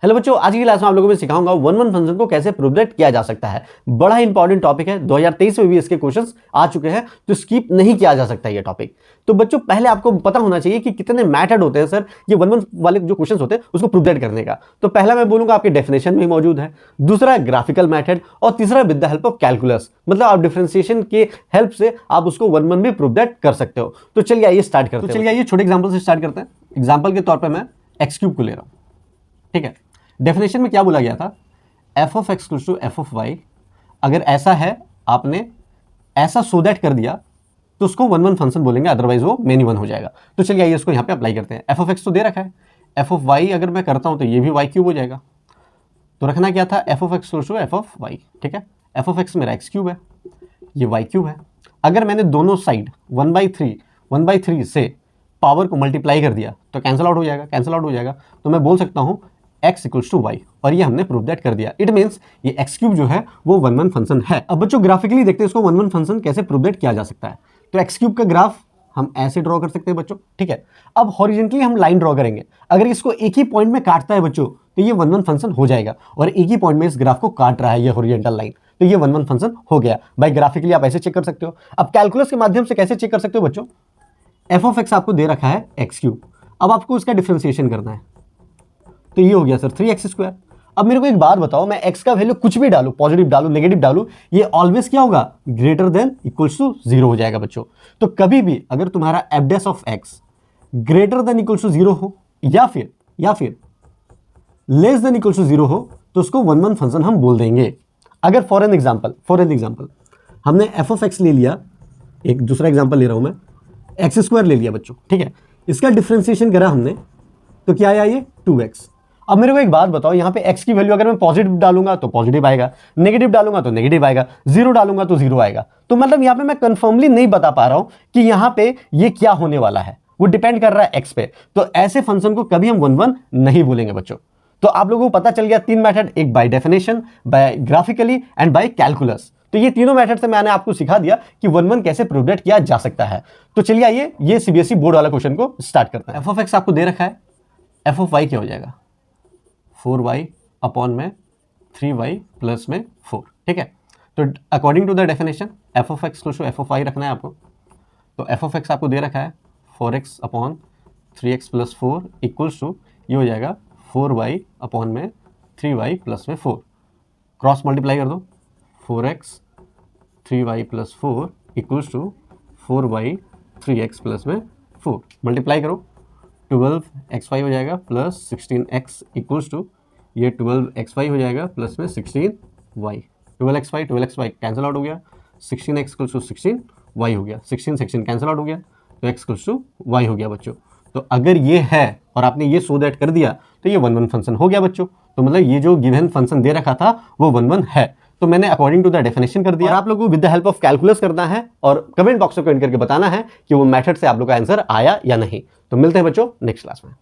Hello बच्चों, आज की क्लास में आप लोगों को मैं सिखाऊंगा वन वन फंक्शन को कैसे प्रोजेक्ट किया जा सकता है। बड़ा इंपॉर्टेंट टॉपिक है, 2023 में भी इसके क्वेश्चंस आ चुके हैं, तो स्किप नहीं किया जा सकता ये टॉपिक। तो बच्चों पहले आपको पता होना चाहिए कि कितने मेथड होते हैं सर ये वन वन वाले जो क्वेश्चंस होते हैं उसको प्रोजेक्ट करने का। तो पहला मैं बोलूंगा आपके डेफिनेशन में मौजूद है, दूसरा ग्राफिकल मेथड और तीसरा with the help of calculus, मतलब आप डिफरेंशिएशन के हेल्प से आप उसको वन वन भी प्रोजेक्ट कर सकते हो। तो चलिए आइए स्टार्ट करते हैं। चलिए आइए छोटे एग्जाम्पल से स्टार्ट करते हैं। एग्जाम्पल के तौर पर मैं एक्स क्यूब को ले रहा हूं, ठीक है। डेफिनेशन में क्या बोला गया था, f of x to f of y, अगर ऐसा है आपने ऐसा सो दैट कर दिया तो उसको वन वन फंक्शन बोलेंगे, अदरवाइज वो मेनी वन हो जाएगा। तो चलिए आइए इसको यहाँ पे अप्लाई करते हैं। एफ ऑफ एक्स तो दे रखा है, एफ ऑफ वाई अगर मैं करता हूँ तो ये भी वाई क्यूब हो जाएगा। तो रखना क्या था, f of x to f of y, ठीक है। एफ ऑफ एक्स मेरा एक्स क्यूब है, ये वाई क्यूब है। अगर मैंने दोनों साइड 1/3 से पावर को मल्टीप्लाई कर दिया तो कैंसिल आउट हो जाएगा, कैंसिल आउट हो जाएगा। तो मैं बोल सकता हूँ x इक्वल्स टू वाई, और ये हमने प्रूव दैट कर दिया। इट मीन्स ये x क्यूब जो है वो वन वन फंक्शन है। अब बच्चों ग्राफिकली देखते हैं इसको वन वन फंक्शन कैसे प्रूव दैट किया जा सकता है। तो x क्यूब का ग्राफ हम ऐसे ड्रॉ कर सकते हैं बच्चों, ठीक है। अब हॉरिजेंटली हम लाइन ड्रॉ करेंगे, अगर इसको एक ही पॉइंट में काटता है बच्चों तो ये वन वन फंक्शन हो जाएगा, और एक ही पॉइंट में इस ग्राफ को काट रहा है ये हॉरिजेंटल लाइन, तो ये वन वन फंक्शन हो गया। बाय ग्राफिकली आप ऐसे चेक कर सकते हो। अब कैलकुलस के माध्यम से कैसे चेक कर सकते हो बच्चों, एफ ऑफ एक्स आपको दे रखा है एक्स क्यूब, अब आपको इसका डिफरेंशिएशन करना है, तो ये हो गया सर 3x²। अब मेरे को एक बात बताओ, मैं x का वैल्यू कुछ भी डालूं, पॉजिटिव डालूं, नेगेटिव डालूं, ये ऑलवेज क्या होगा, ग्रेटर देन इक्वल्स टू 0 हो जाएगा बच्चों। तो कभी भी अगर तुम्हारा f dash of x greater than equals to 0 हो या फिर लेस देन इक्वल्स टू 0 हो तो उसको वन वन फंक्शन हम बोल देंगे। अगर फॉर एन एग्जाम्पल हमने एफ ऑफ एक्स ले लिया, एक दूसरा एग्जाम्पल ले रहा हूं मैं, x² ले लिया बच्चों, ठीक है। इसका डिफरेंशिएशन करा हमने तो क्या आया, ये 2x। अब मेरे को एक बात बताओ, यहाँ पे x की वैल्यू अगर मैं पॉजिटिव डालूंगा तो पॉजिटिव आएगा, नेगेटिव डालूंगा तो नेगेटिव आएगा, 0 डालूंगा तो 0 आएगा। तो मतलब यहाँ पे मैं कंफर्मली नहीं बता पा रहा हूं कि यहाँ पे ये क्या होने वाला है, वो डिपेंड कर रहा है x पे। तो ऐसे फंक्शन को कभी हम वन वन नहीं बोलेंगे बच्चों। तो आप लोगों को पता चल गया 3 मेथड, एक by definition, by graphically and by calculus. तो ये तीनों मेथड से मैंने आपको सिखा दिया कि वन वन कैसे प्रोजेक्ट किया जा सकता है। तो चलिए आइए ये सीबीएसई बोर्ड वाला क्वेश्चन को स्टार्ट करते हैं। एफ ऑफ एक्स आपको दे रखा है, एफ ऑफ वाई क्या हो जाएगा, 4y अपॉन में 3y प्लस में 4, ठीक है। तो according to the definition f of x to f of y रखना है आपको। तो एफ ऑफ एक्स आपको दे रखा है 4x upon 3x plus 4 equals to ये हो जाएगा 4y अपॉन में 3y प्लस में 4। क्रॉस मल्टीप्लाई कर दो, 4x 3y plus 4 equals to 4y 3x plus में 4। मल्टीप्लाई करो, 12xy हो जाएगा प्लस 16x इक्वल्स टू ये 12xy हो जाएगा प्लस में 16y। 12xy कैंसिल आउट हो गया, 16x इक्वल्स टू 16y हो गया, 16 कैंसिल आउट हो गया, तो x इक्वल्स टू y हो गया बच्चों। तो अगर ये है और आपने ये सो दैट कर दिया तो ये वन वन फंक्शन हो गया बच्चों। तो मतलब ये जो गिवन फंक्शन दे रखा था वो वन वन है। तो मैंने अकॉर्डिंग टू द डेफिनेशन कर दिया। आप लोगों को with the help of calculus करना है और कमेंट बॉक्स में कमेंट करके बताना है कि वो मेथड से आप लोग का आंसर आया या नहीं। तो मिलते हैं बच्चों नेक्स्ट क्लास में।